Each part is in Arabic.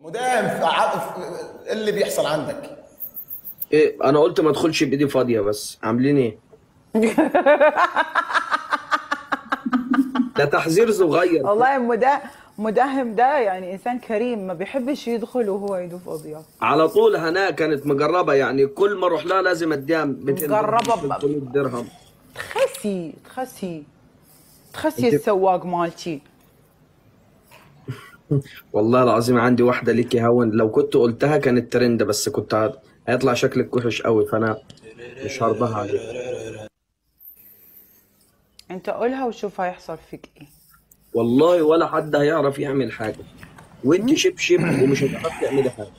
مدام إيه اللي بيحصل عندك؟ ايه، انا قلت ما ادخلش بايدي فاضيه، بس عاملين ايه؟ ده تحذير صغير. والله مداهم ده يعني انسان كريم، ما بيحبش يدخل وهو ايده فاضيه. على طول هناء كانت مجربه، يعني كل ما اروح لها لازم اديها 200 درهم مجربه 300 درهم. تخسي انت السواق مالتي. والله العظيم عندي واحده ليكي هون، لو كنت قلتها كانت ترند، بس كنت هيطلع شكلك وحش قوي، فانا مش هرضاها عليك. انت قولها وشوف هيحصل فيك ايه. والله ولا حد هيعرف يعمل حاجه، وانت شبشب ومش هتعرفي تعملي حاجه.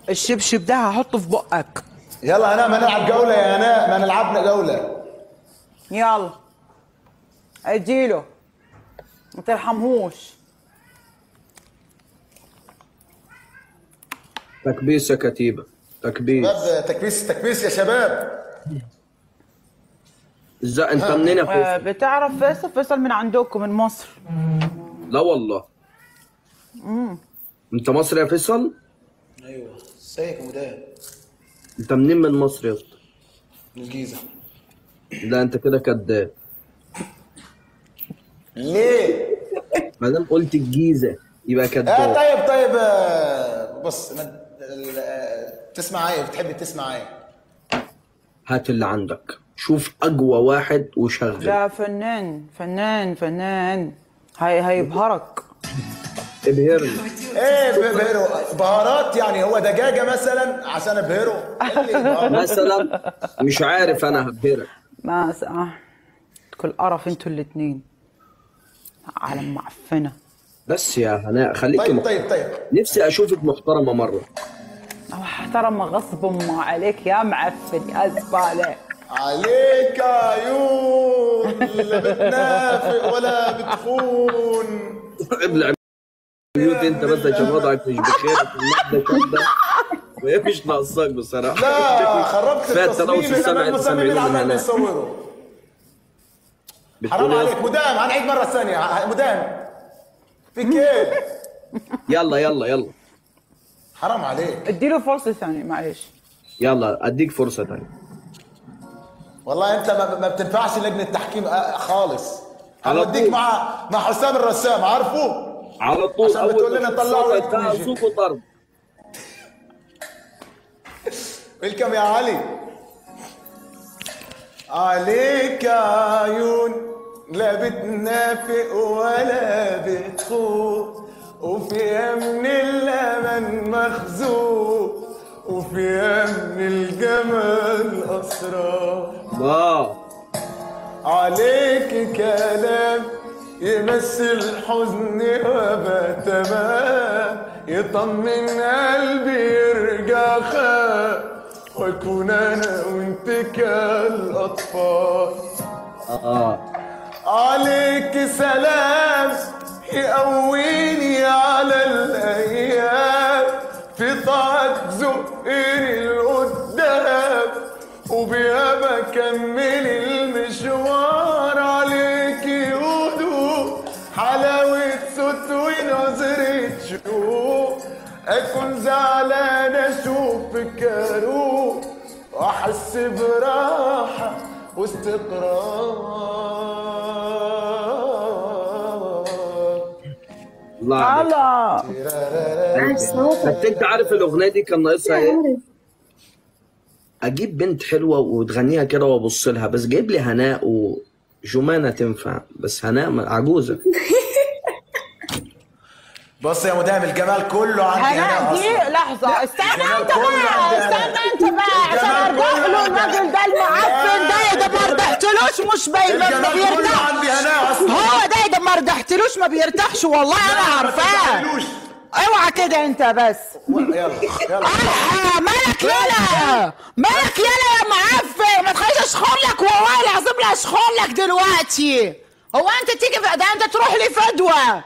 الشبشب ده هحطه في بقك. يلا هناء، ما نلعب جولة يا هناء، ما نلعبنا جولة. يلا اديله، ما ترحمهوش. تكبيس يا كتيبه، تكبيس. شباب تكبيس تكبيس يا شباب. ازاي انت منين يا فيصل؟ بتعرف فيصل من عندكم من مصر؟ لا والله. انت مصري يا فيصل؟ ايوه، ازيك يا مدام؟ انت منين من مصر يا اسطى؟ من الجيزة. لا انت كده كداب. ليه؟ ما دام قلت الجيزه يبقى كداب. طيب بص تسمع ايه؟ بتحب تسمع ايه؟ هات اللي عندك، شوف اقوى واحد وشغل. ده فنان هيبهرك. ابهرني. ايه بهره؟ بهارات يعني هو دجاجة مثلا عشان ابهره؟ مثلا مش عارف، انا هبهرك. ما كل قرف انتوا الاتنين، عالم معفنة. بس يا هناء خليكي طيب نفسي اشوفك محترمه مره. محترمة غصب عليك يا معفن يا زبالة. عليك عيون لا بتنافق ولا بتخون. ابلع ميوت انت بس عشان وضعك مش بخير في المادة شدة، وهي مش ناقصاك بصراحه. لا خربت التصميم، التصميم، المصممين اللي عمال بيصوروا. حرام عليك مدام، هنعيد مره ثانيه. مدام فيك ايه؟ يلا حرام عليك. اديله فرصة ثانية معلش. يلا اديك فرصه ثانيه. والله انت ما بتنفعش لجنه تحكيم خالص. هنوديك مع حسام الرسام، عارفه؟ على طول. عشان بتقول لنا طلعوا ايدكم. سوق وضرب. ويلكم يا علي. عليك عيون لا بتنافق ولا بتخون، وفي من الأمل مخزون، وفي من الجمال أسرار. واو. عليك كلام يمثل حزني وابقى تمام، يطمن قلبي يرجع خاف، واكون انا وانت كالاطفال. عليك سلام يقويني على الايام، في طاعة زقني لقدام، وبيها بكمل المشوار. عليك هدوء حلاوة صوت ونظرة شوق، أكون زعلان أشوفك أروح، وأحس براحة واستقرار. الله عليك. انت عارف الاغنيه دي كان ناقصها ايه؟ اجيب بنت حلوه وتغنيها كده وابص لها، بس جايب لي هناء وجمانه تنفع، بس هناء عجوزه. بص يا مدام، الجمال كله عندي هناء دي لحظة، استنى انت بقى عشان ارجع له الراجل ده المعفن ده. ده ما ارتحتلوش، مش باين ما بيرتاحش. عندي هناء اصلا. هو ده ما ارتحتلوش، ما بيرتاحش والله انا عارفاه. اوعى كده انت بس. يلا مالك يلا يا معفن، ما تخليش اشخر لك والله العظيم، لا اشخر لك دلوقتي. هو انت تيجي في ده انت تروح لي فدوه.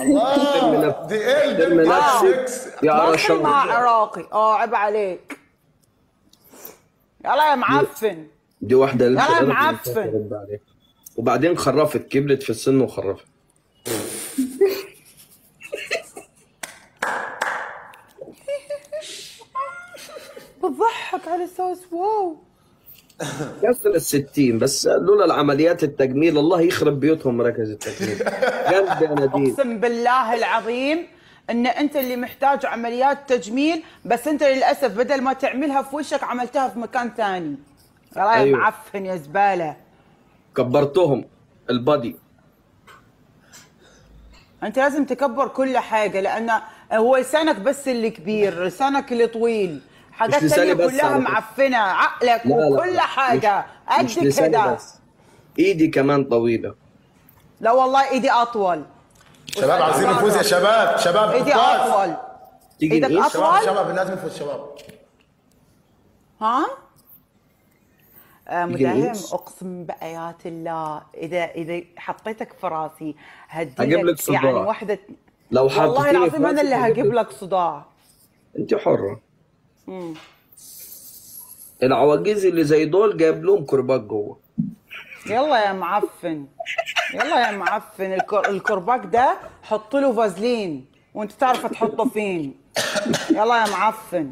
الله دي ايه ترمي نفسك يا مصري مع عراقي. عيب عليك. يلا يا معفن. دي واحده يلا يا معفن. وبعدين خرفت، كبرت في السن وخرفت. معك على الصوص. واو كسر ال60 بس لولا العمليات التجميل الله يخرب بيوتهم مراكز التجميل. قلبي يا نديم اقسم بالله العظيم ان انت اللي محتاج عمليات تجميل، بس انت للاسف بدل ما تعملها في وشك عملتها في مكان ثاني. يا أيوة. معفن يا زباله. كبرتهم البادي. انت لازم تكبر كل حاجه، لان هو لسانك بس اللي كبير، لسانك اللي طويل، حاجات ثانيه كلها معفنه، عقلك وكل حاجه قد كده. ايدي كمان طويله. لا والله ايدي اطول. شباب عايزين نفوز يا شباب. شباب ايدي اطول. ايدك اطول. شباب لازم نفوز شباب. ها؟ مداهم اقسم بايات الله اذا حطيتك في راسي هجيب لك صداع. يعني واحده. لو والله العظيم انا اللي هجيب لك صداع. انت حره. العواجيز اللي زي دول جايب لهم كرباج جوه. يلا يا معفن، يلا يا معفن. الكرباج ده حط له فازلين وانت تعرف تحطه فين. يلا يا معفن.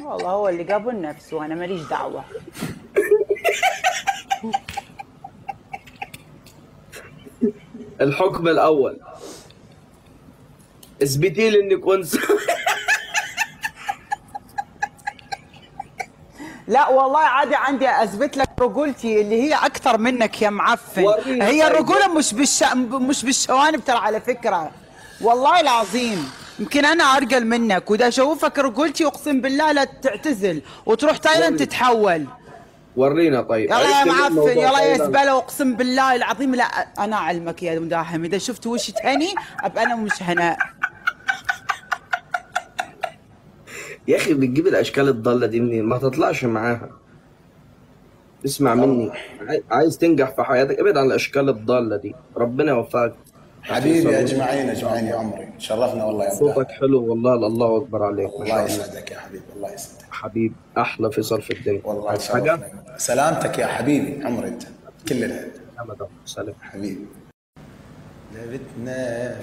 والله هو اللي جابه لنفسه وانا ماليش دعوه. الحكم الاول اثبتي لي انك انثى. لا والله عادي عندي اثبت لك رجولتي اللي هي اكثر منك يا معفن. هي الرجوله مش بالشوانب ترى على فكره، والله العظيم. يمكن انا ارجل منك، واذا اشوفك رجولتي اقسم بالله لا تعتزل وتروح تايلاند تتحول. ورينا طيب. يلا يا معفن، يلا يا زباله. اقسم بالله العظيم لا انا اعلمك يا مداهم، اذا شفت وشي هني ابقى انا مش هناء. يا اخي بتجيب الاشكال الضاله دي منين؟ ما تطلعش معاها. اسمع مني، عايز تنجح في حياتك ابعد عن الاشكال الضاله دي. ربنا يوفقك حبيبي. اجمعين يا عمري، شرفنا والله يا صوتك حلو والله. الله اكبر عليك. الله يسعدك يا حبيبي. الله يسعدك حبيب. احلى فيصل في الدنيا. والله شرفنا. سلامتك يا حبيبي عمري. انت كلنا سلام حبيبي. لعبتنا